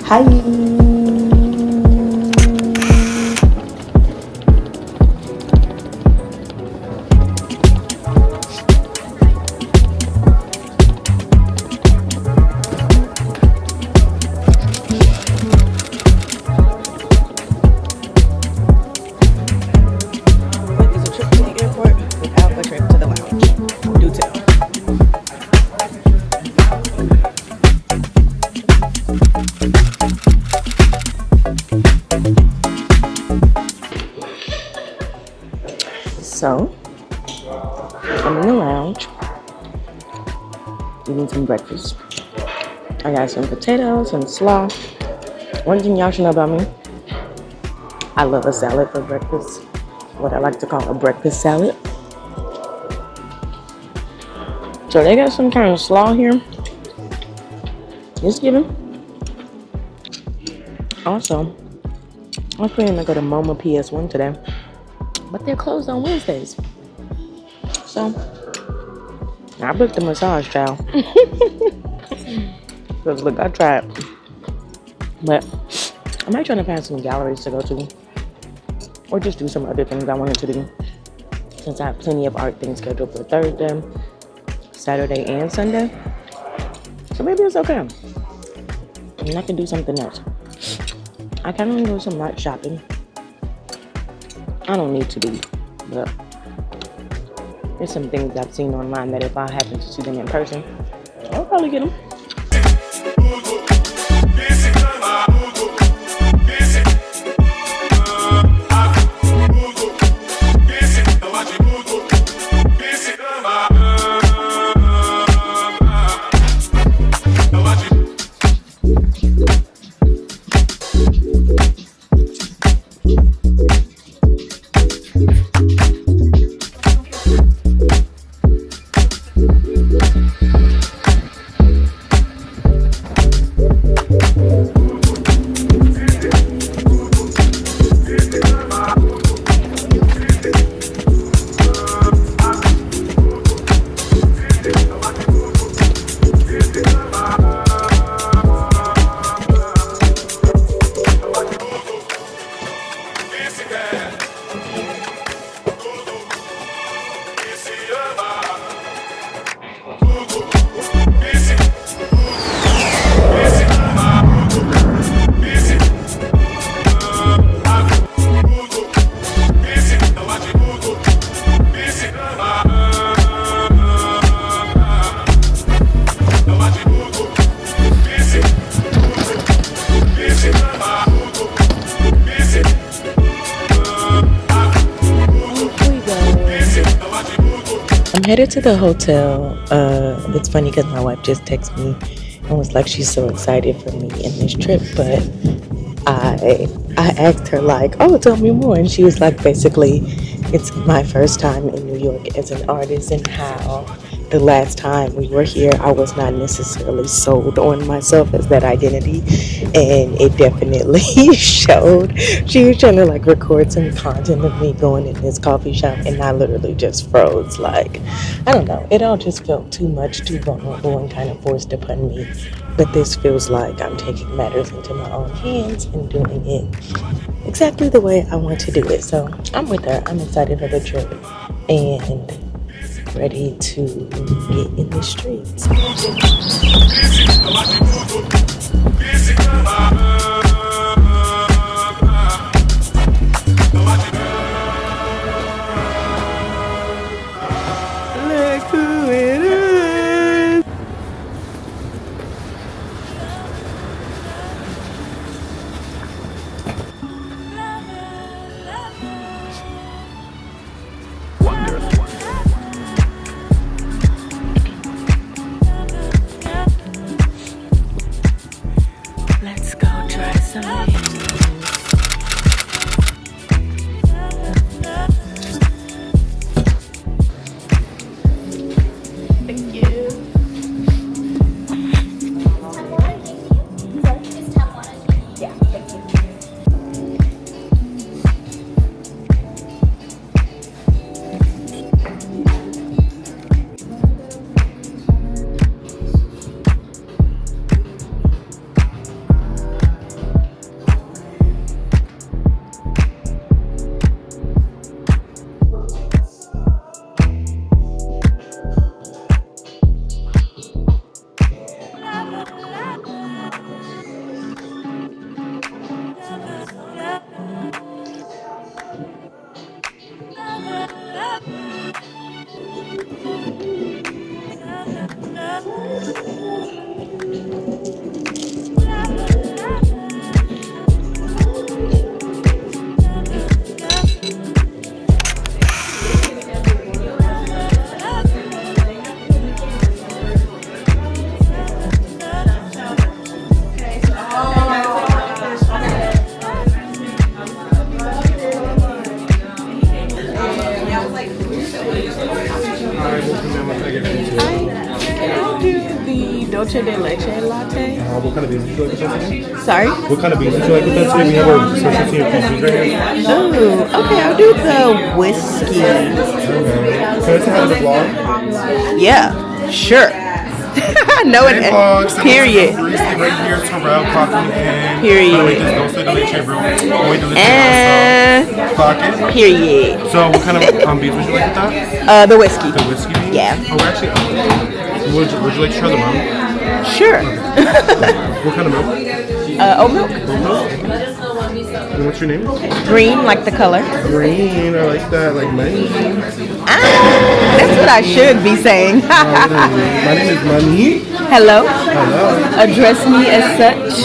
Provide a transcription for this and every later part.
Hi. What is a trip to the airport without a trip to the lounge? Do tell. So, I'm in the lounge eating some breakfast. I got some potatoes and slaw. One thing y'all should know about me, I love a salad for breakfast. What I like to call a breakfast salad. So they got some kind of slaw here. Just give them. Also, I was planning to go to MoMA PS1 today, but they're closed on Wednesdays. So, I booked a massage, child. Because look, I tried. But I might try to find some galleries to go to. Or just do some other things I wanted to do. Since I have plenty of art things scheduled for Thursday, Saturday, and Sunday. So maybe it's okay. And I can do something else. I kind of want to do some night shopping. I don't need to be, but there's some things I've seen online that if I happen to see them in person, I'll probably get them. Headed to the hotel. It's funny because my wife just texted me and was like she's so excited for me in this trip, but I asked her like, oh, tell me more, and she was like, basically it's my first time in New York as an artist, and how the last time we were here I was not necessarily sold on myself as that identity, and it definitely showed. She was trying to like record some content of me going in this coffee shop, and I literally just froze. Like, I don't know, it all just felt too much, too vulnerable, and kind of forced upon me. But this feels like I'm taking matters into my own hands and doing it exactly the way I want to do it. So I'm with her. I'm excited for the trip and ready to get in the streets. Look who it is. Let's go try some news. Thank you. Yeah, thank you. dolce de leche latte. What kind of beans would you like with that today? Sorry? What kind of beans would you like with that today? We have our specialty infused right here. Oh, okay, I'll do the whiskey. Okay. Can I say hi to the vlog? Yeah, sure. No, Hey vlogs, period. right here, Terrell, clocking in. Period. Dulce de leche brew. Muy delicioso. And Clocking. period. So what kind of beans would you like with that? The whiskey. The whiskey beans? Yeah. Oh, actually, would you like to try the milk? Sure. What kind of milk? Oat milk. Oat milk? And what's your name? Green, like the color. Green, I like that, like money. That's what I should be saying. My name is Money. Hello. Hello. Address me as such.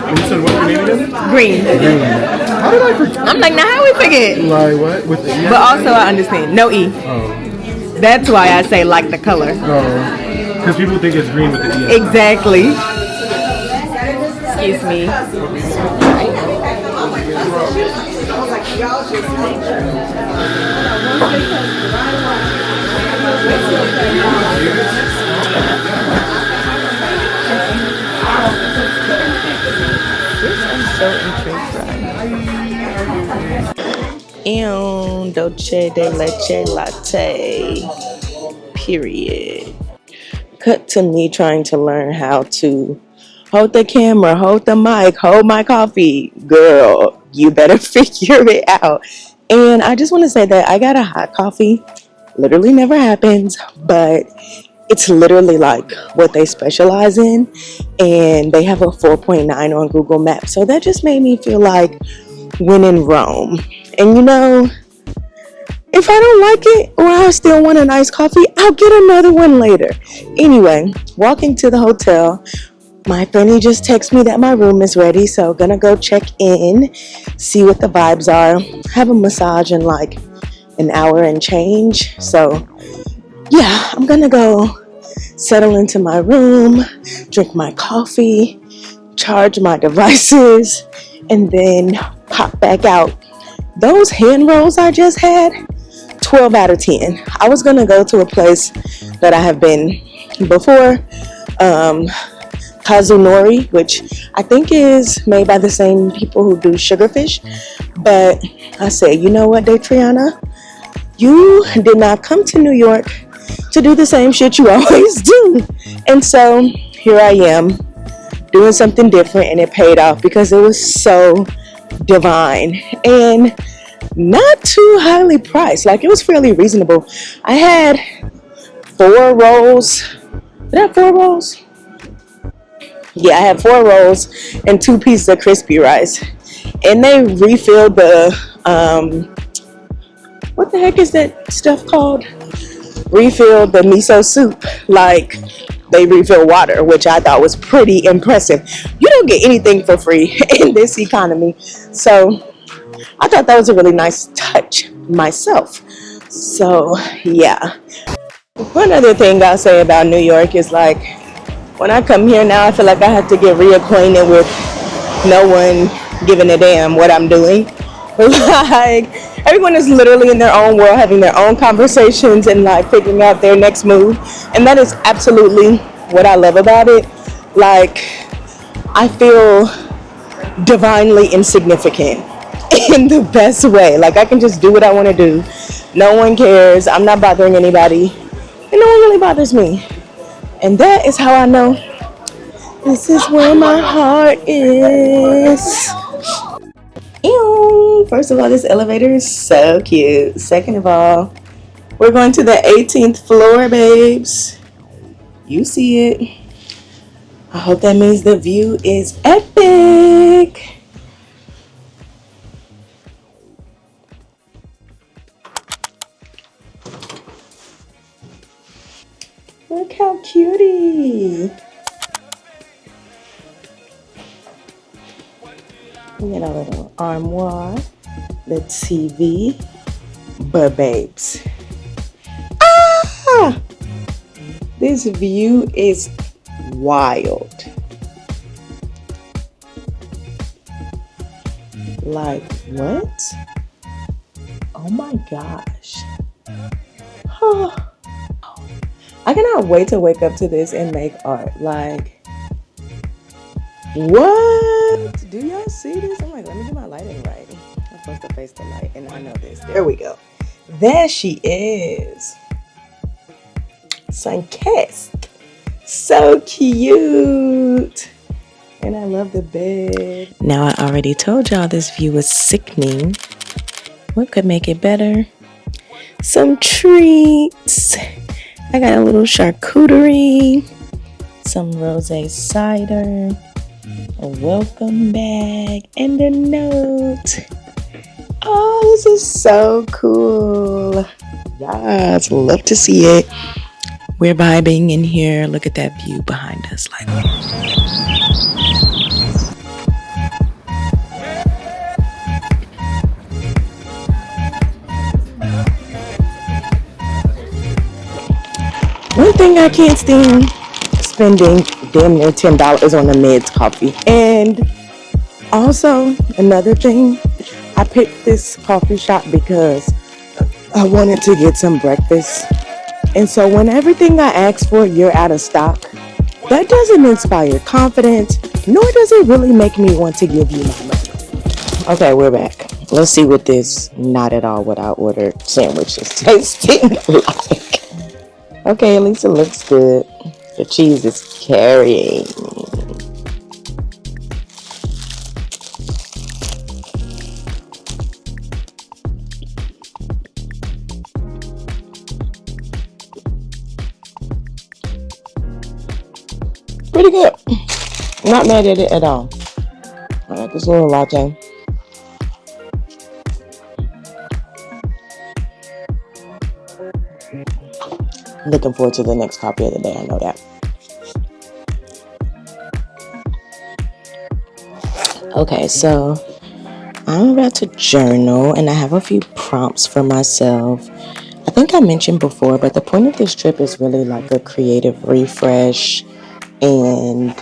And you said what's your name again? Green. Green. How did I forget? I'm like, now how we forget? Like what? With the E? But also I understand. No E. Oh. That's why I say like the color. Oh. Because people think it's green with the E. Exactly. Excuse me. I'm so intrigued right now. Dolce de leche latte. Period. Cut to me trying to learn how to hold the camera, hold the mic, hold my coffee. Girl, you better figure it out. And I just want to say that I got a hot coffee. Literally never happens, but it's literally like what they specialize in. And they have a 4.9 on Google Maps. So that just made me feel like when in Rome. And you know, if I don't like it or I still want a nice coffee, I'll get another one later. Anyway, walking to the hotel, my friendie just texted me that my room is ready, so gonna go check in, see what the vibes are. Have a massage in like an hour and change. So yeah, I'm gonna go settle into my room, drink my coffee, charge my devices, and then pop back out. Those hand rolls I just had, 12 out of 10. I was gonna go to a place that I have been before, Kazunori, which I think is made by the same people who do sugarfish. But I said, you know what, Datrianna? You did not come to New York to do the same shit you always do. And so here I am doing something different, and it paid off because it was so divine and not too highly priced. Like, it was fairly reasonable. I had 4 rolls. Did I have 4 rolls? Yeah, I had 4 rolls and 2 pieces of crispy rice. And they refilled the, what the heck is that stuff called? Refilled the miso soup like they refill water, which I thought was pretty impressive. You don't get anything for free in this economy. So I thought that was a really nice touch myself. So yeah. One other thing I'll say about New York is, like, when I come here now, I feel like I have to get reacquainted with no one giving a damn what I'm doing. Like, everyone is literally in their own world, having their own conversations and like figuring out their next move. And that is absolutely what I love about it. Like, I feel divinely insignificant in the best way. Like, I can just do what I want to do. No one cares. I'm not bothering anybody. And no one really bothers me. And that is how I know this is where my heart is. Ew. First of all, this elevator is so cute. Second of all, we're going to the 18th floor, babes. You see it. I hope that means the view is epic. Look how cutie. We got a little armoire, the TV, but babes. Ah! This view is wild. Like, what? Oh my gosh. Oh. I cannot wait to wake up to this and make art. Like, what? Do y'all see this? I'm like, let me get my lighting right. I'm supposed to face the light, and I know this. There we go. There she is. Sunkissed. So cute. And I love the bed. Now, I already told y'all this view was sickening. What could make it better? Some treats. I got a little charcuterie, some rosé cider, a welcome bag, and a note. Oh, this is so cool. Yes, love to see it. We're vibing in here. Look at that view behind us. Like, one thing I can't stand, spending damn near $10 on a Meds coffee. And also, another thing, I picked this coffee shop because I wanted to get some breakfast. And so when everything I ask for, you're out of stock, that doesn't inspire confidence, nor does it really make me want to give you my money. Okay, we're back. Let's see what this not at all what I ordered sandwich is tasting like. Okay, at least it looks good. The cheese is carrying. Pretty good. Not mad at it at all. I like this little latte. Looking forward to the next copy of the day. I know that. Okay, so I'm about to journal and I have a few prompts for myself. I think I mentioned before, but the point of this trip is really like a creative refresh and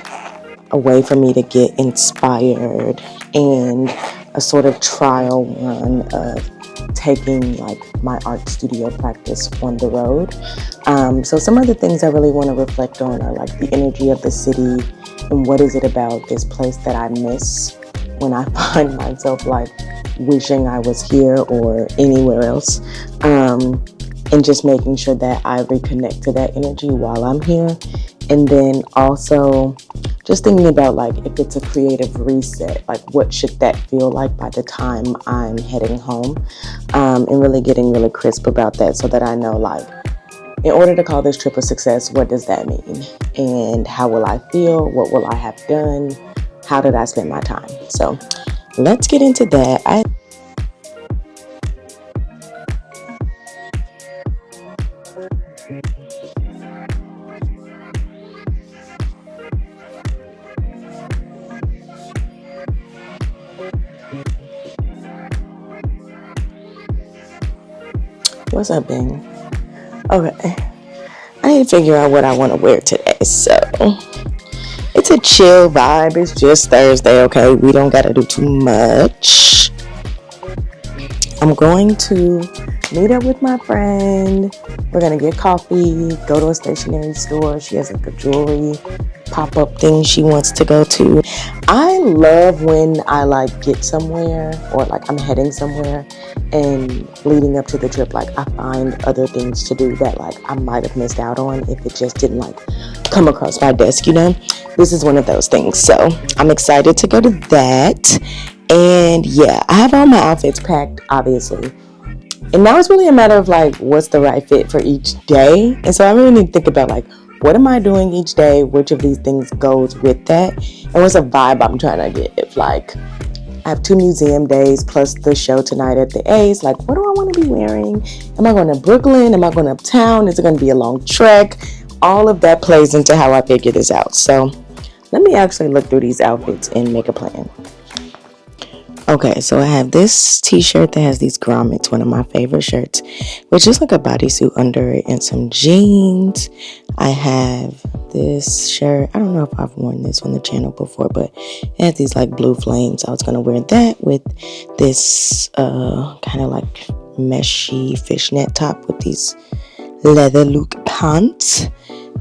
a way for me to get inspired and a sort of trial run of taking like my art studio practice on the road. So some of the things I really want to reflect on are like the energy of the city and what is it about this place that I miss when I find myself like wishing I was here or anywhere else. And just making sure that I reconnect to that energy while I'm here. And then also just thinking about like if it's a creative reset, like what should that feel like by the time I'm heading home, and really getting really crisp about that so that I know like in order to call this trip a success, what does that mean? And how will I feel? What will I have done? How did I spend my time? So let's get into that. What's up, Bing? Okay. I need to figure out what I want to wear today. So it's a chill vibe. It's just Thursday, okay? We don't got to do too much. I'm going to meet up with my friend. We're going to get coffee, go to a stationery store. She has like a jewelry pop-up thing she wants to go to. I love when I like get somewhere or like I'm heading somewhere and leading up to the trip, like I find other things to do that like I might have missed out on if it just didn't like come across my desk, you know? This is one of those things. So I'm excited to go to that. And yeah, I have all my outfits packed, obviously. And now it's really a matter of like, what's the right fit for each day? And so I really need to think about like, what am I doing each day? Which of these things goes with that? And what's a vibe I'm trying to get? If like, I have 2 museum days plus the show tonight at the A's. Like, what do I want to be wearing? Am I going to Brooklyn? Am I going uptown? Is it going to be a long trek? All of that plays into how I figure this out. So let me actually look through these outfits and make a plan. Okay, so I have this t-shirt that has these grommets, one of my favorite shirts, with just like a bodysuit under it and some jeans. I have this shirt. I don't know if I've worn this on the channel before, but it has these like blue flames. I was going to wear that with this kind of like meshy fishnet top with these leather loop pants.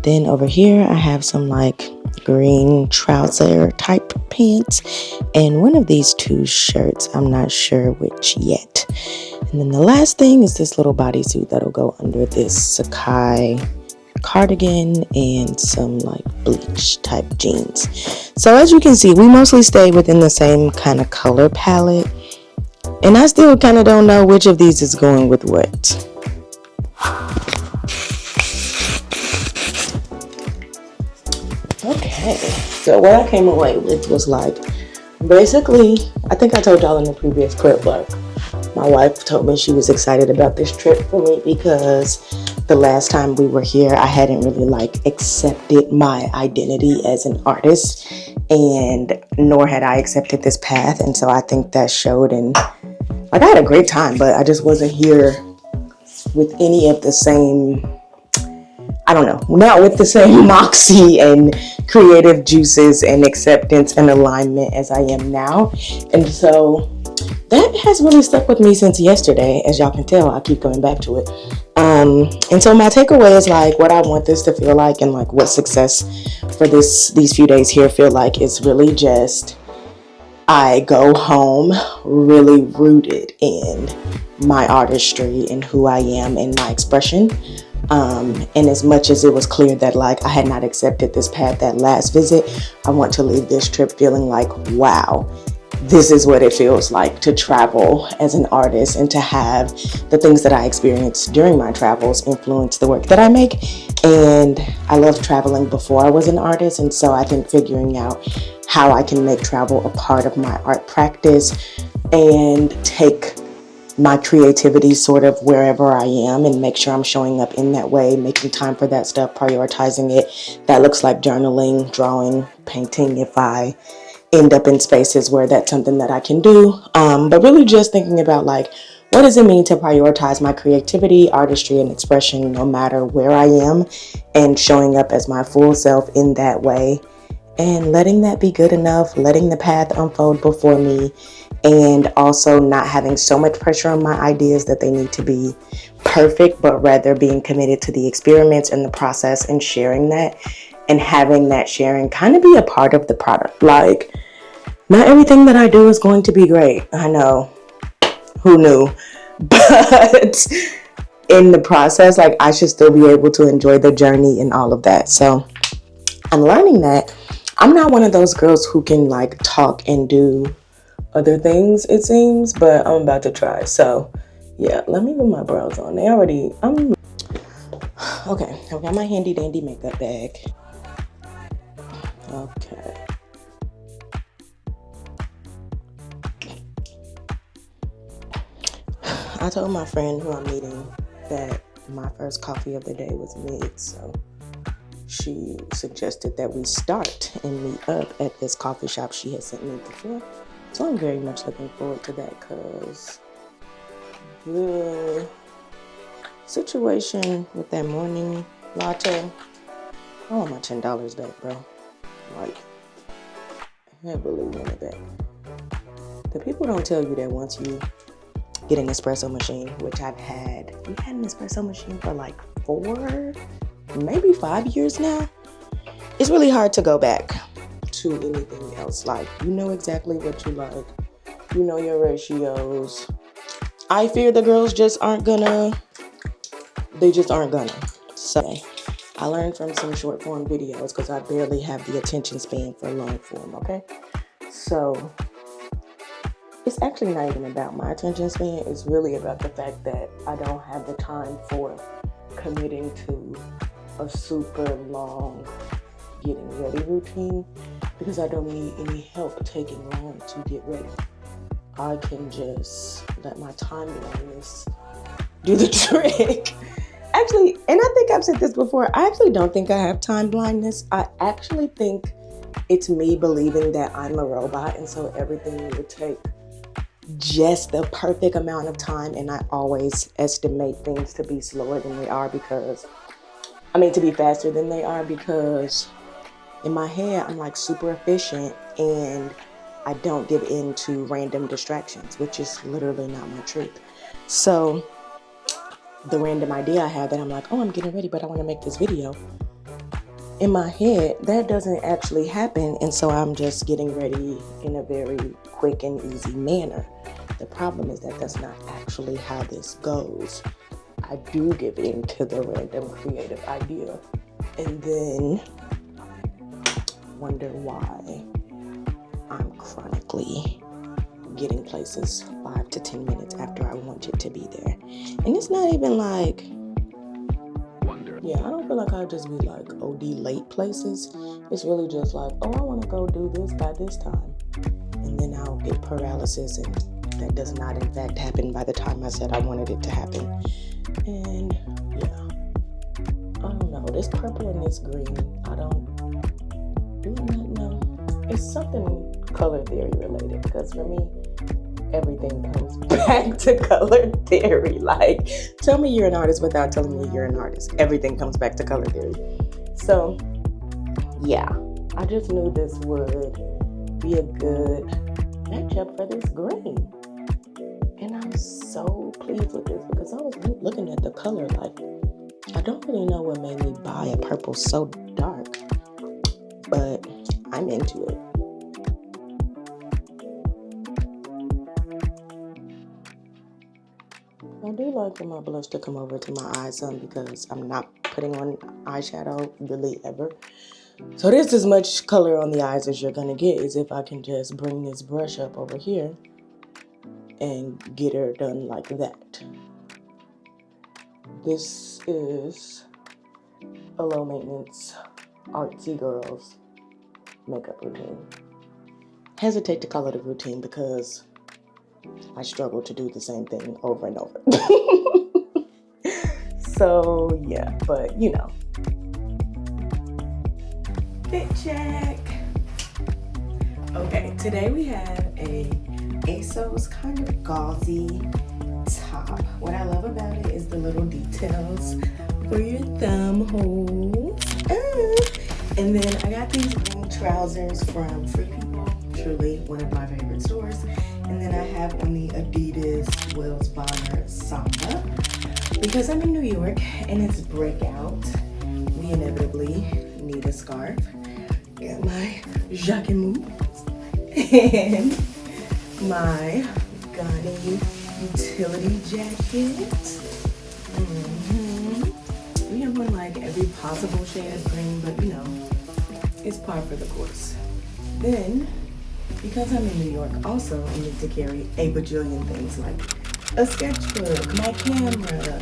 Then over here I have some like green trouser type pants and one of these two shirts. I'm not sure which yet. And then the last thing is this little bodysuit that'll go under this Sakai cardigan and some like bleach type jeans. So as you can see, we mostly stay within the same kind of color palette, and I still kind of don't know which of these is going with what. Okay, so what I came away with was like, basically, I think I told y'all in the previous clip, like, my wife told me she was excited about this trip for me because the last time we were here, I hadn't really like accepted my identity as an artist, and nor had I accepted this path. And so I think that showed, and like I had a great time, but I just wasn't here with any of the same, I don't know, not with the same moxie and creative juices and acceptance and alignment as I am now. And so that has really stuck with me since yesterday. As y'all can tell, I keep going back to it. And so my takeaway is like what I want this to feel like, and like what success for these few days here feel like is really just I go home really rooted in my artistry and who I am and my expression. And as much as it was clear that like I had not accepted this path that last visit, I want to leave this trip feeling like, wow, this is what it feels like to travel as an artist and to have the things that I experienced during my travels influence the work that I make. And I loved traveling before I was an artist, and so I think figuring out how I can make travel a part of my art practice and take my creativity sort of wherever I am and make sure I'm showing up in that way, making time for that stuff, prioritizing it. That looks like journaling, drawing, painting if I end up in spaces where that's something that I can do. But really just thinking about like, what does it mean to prioritize my creativity, artistry, and expression no matter where I am, and showing up as my full self in that way, and letting that be good enough, letting the path unfold before me, and also not having so much pressure on my ideas that they need to be perfect, but rather being committed to the experiments and the process and sharing that, and having that sharing kind of be a part of the product. Like, not everything that I do is going to be great. I know, who knew? But in the process, like, I should still be able to enjoy the journey and all of that. So I'm learning that I'm not one of those girls who can like talk and do other things, it seems, but I'm about to try. So yeah, let me put my brows on. Okay, I've got my handy dandy makeup bag. Okay. I told my friend who I'm meeting that my first coffee of the day was mid, so she suggested that we start and meet up at this coffee shop she had sent me before. So I'm very much looking forward to that, because the situation with that morning latte, I want my $10 back, bro. Like, heavily want it back. The people don't tell you that once you get an espresso machine, which we've had an espresso machine for like 4, maybe 5 years now. It's really hard to go back to anything else. Like, you know exactly what you like. You know your ratios. I fear the girls just aren't gonna. They just aren't gonna. So I learned from some short form videos because I barely have the attention span for long form, okay? So it's actually not even about my attention span. It's really about the fact that I don't have the time for committing to a super long getting ready routine, because I don't need any help taking long to get ready. I can just let my time blindness do the trick. Actually, and I think I've said this before, I actually don't think I have time blindness. I actually think it's me believing that I'm a robot, and so everything would take just the perfect amount of time, and I always estimate things to be slower than they are to be faster than they are, because in my head, I'm like super efficient and I don't give in to random distractions, which is literally not my truth. So the random idea I had that I'm like, oh, I'm getting ready, but I want to make this video. In my head, that doesn't actually happen, and so I'm just getting ready in a very quick and easy manner. The problem is that that's not actually how this goes. I do give in to the random creative idea and then wonder why I'm chronically getting places 5 to 10 minutes after I want it to be there. And it's not even like, yeah, I don't feel like I'll just be like OD late places. It's really just like, oh, I want to go do this by this time. And then I'll get paralysis, and that does not in fact happen by the time I said I wanted it to happen. And yeah, I don't know. This purple and this green, do I not know? It's something color theory related, because for me, everything comes back to color theory. Like, tell me you're an artist without telling me you're an artist. Everything comes back to color theory. So, yeah, I just knew this would be a good matchup for this green. And I'm so pleased with this because I was looking at the color like, I don't really know what made me buy a purple so dark, but I'm into it. I do like for my blush to come over to my eyes some because I'm not putting on eyeshadow really ever. So this is as much color on the eyes as you're gonna get is if I can just bring this brush up over here and get her done like that. This is a low maintenance artsy girls makeup routine. Hesitate to call it a routine because I struggle to do the same thing over and over. So yeah, but you know. Fit check. Okay, today we have a ASOS kind of gauzy top. What I love about it is the little details for your thumb holes. And then I got these green trousers from Free People, truly one of my favorite stores. And then I have on the Adidas Wells Bonner Samba. Because I'm in New York and it's breakout, we inevitably need a scarf. Got my jacquemus and my Ghani utility jacket. We have one like every possible shade of green, but you know, it's par for the course. Then, because I'm in New York, also I need to carry a bajillion things like a sketchbook, my camera,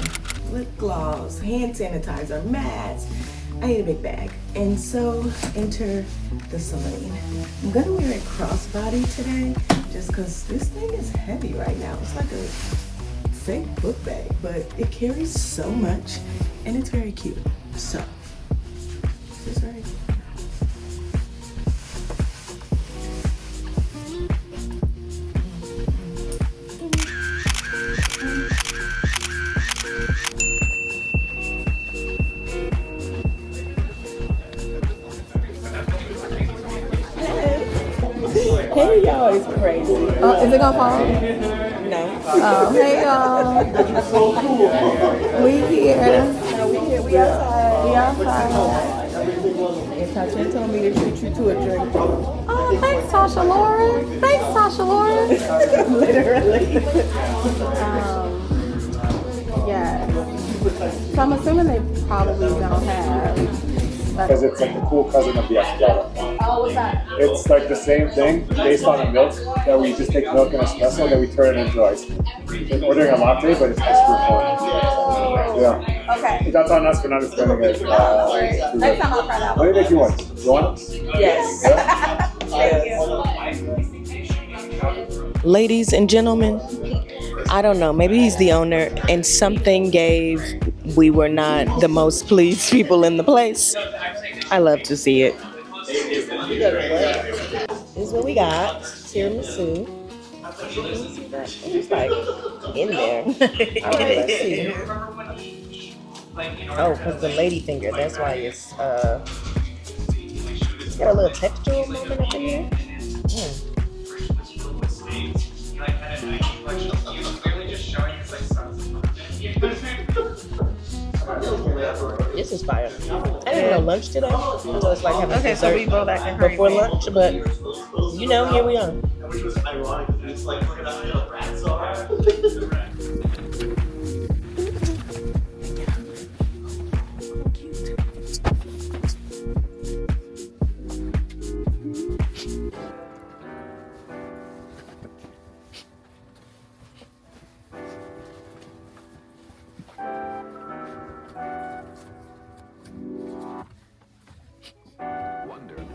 lip gloss, hand sanitizer, masks. I need a big bag. And so enter the Celine. I'm gonna wear a crossbody today just because this thing is heavy right now. It's like a fake book bag, but it carries so much and it's very cute. So, this is very cute. Hey y'all, it's crazy. Is it gonna fall? No. Oh, hey y'all. We here. We outside. We outside. And Tasha told me to treat you to a drink. Oh, thanks, Tasha Lauren. Thanks, Tasha Lauren. Literally. Yeah. So I'm assuming they probably don't have. Because it's like the cool cousin of the Asparagus. Oh, what's that? It's like the same thing based on the milk that we just take milk and espresso and then we turn it into ice. Like ordering a latte, but it's ice cream form. Yeah. Okay. That's on us for not explaining it. Next time I'll try that What do you think you want? You want it? Yes. Thank you. Ladies and gentlemen, I don't know, maybe he's the owner and something gave we were not the most pleased people in the place. I love to see it. This is what we got. Tiramisu. It's like in there. All right, let's see. Oh, because the lady finger, that's why it's got a little textural moment up in here. this is fire. I didn't have lunch today, so it's like having Okay, so we dessert go back and hurry. before lunch. But you know, here we are.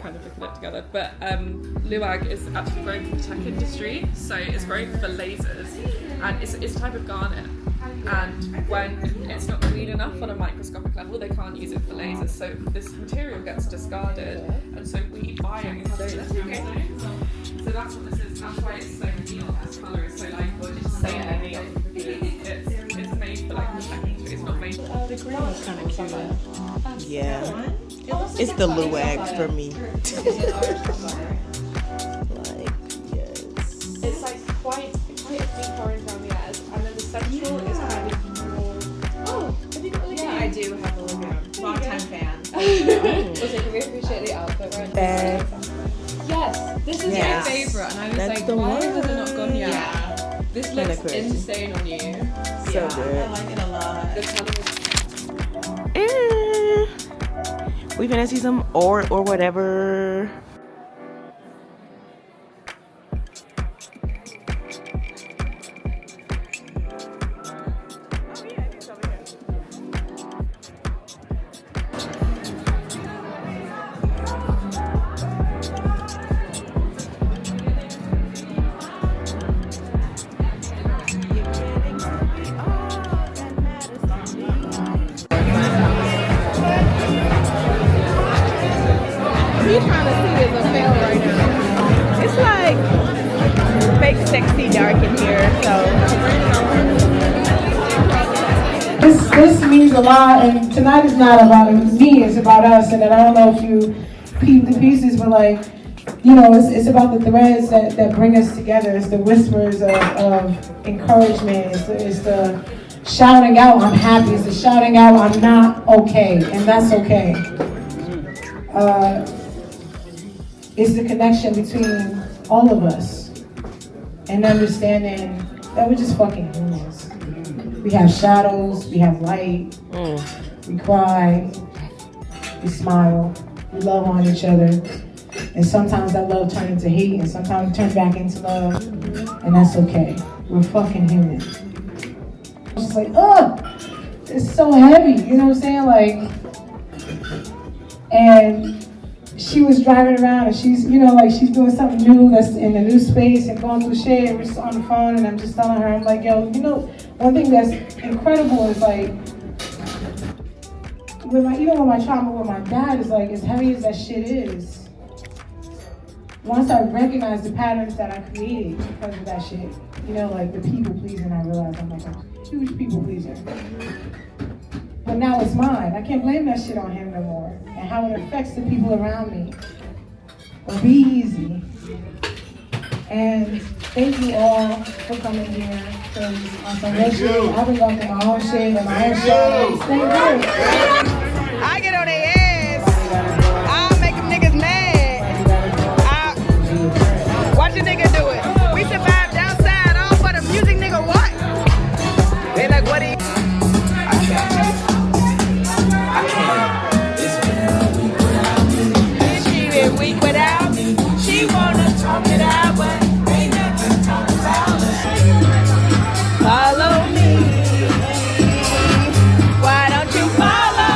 Kind of looking at it together, but luag is actually grown for the tech industry, so it's grown for lasers, and it's a type of garnet, and when it's not clean enough on a microscopic level, they can't use it for lasers, so this material gets discarded, and so we buy it and have it. So that's what this is, that's why it's so neon, this colour is so like, it's so neon. It's made for like the tech industry, it's not made for... The green is kind of cute. Yeah. It's the luag for me. Like, yes. It's like quite a deep orange around the edge, and then the central is kind of more... Oh, have you got a look? Yeah, I do have a look at long time fan. We appreciate the outfit, right? Yes, this is Yes. my favorite, and I was That's like, the why one. has it not gone yet? Yeah. This Kinda looks crazy. insane on you. So good. I like it a lot. The colour is... We finna see some or whatever. He's trying to see is a fail right now. It's like fake sexy dark in here, so. This means a lot, and tonight is not about me, it's about us, and I don't know if you peep the pieces, but like, you know, it's about the threads that bring us together. It's the whispers of encouragement, it's the shouting out, I'm happy, it's the shouting out, I'm not okay, and that's okay. It's the connection between all of us and understanding that we're just fucking humans. We have shadows, we have light, we cry, we smile, we love on each other. And sometimes that love turns into hate and sometimes it turns back into love, and that's okay. We're fucking human. It's just like, it's so heavy, you know what I'm saying? Like, and she was driving around and she's, you know, like she's doing something new that's in a new space and going through shit, and we're just on the phone and I'm just telling her, I'm like, yo, you know, one thing that's incredible is like, with my trauma with my dad is like, as heavy as that shit is, once I recognized the patterns that I created because of that shit, you know, like the people pleasing, I realized I'm like a huge people pleaser. But now it's mine. I can't blame that shit on him no more. And how it affects the people around me will be easy. And thank you all for coming here. Because on some real shit, I've been going through my own shit and my own shit. Stay good. I get on their ass. I'll make them niggas mad. Watch a nigga do it. We survived outside, all for the music, nigga, what? They like, what do you... She been weak without me. She wanna talk it out, but ain't nothing to talk about. Follow me. Why don't you follow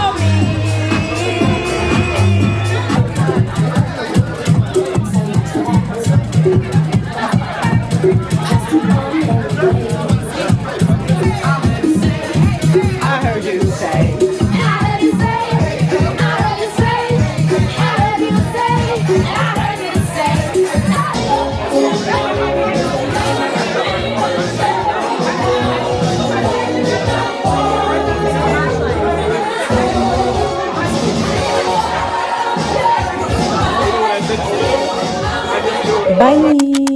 I heard you say. Bye.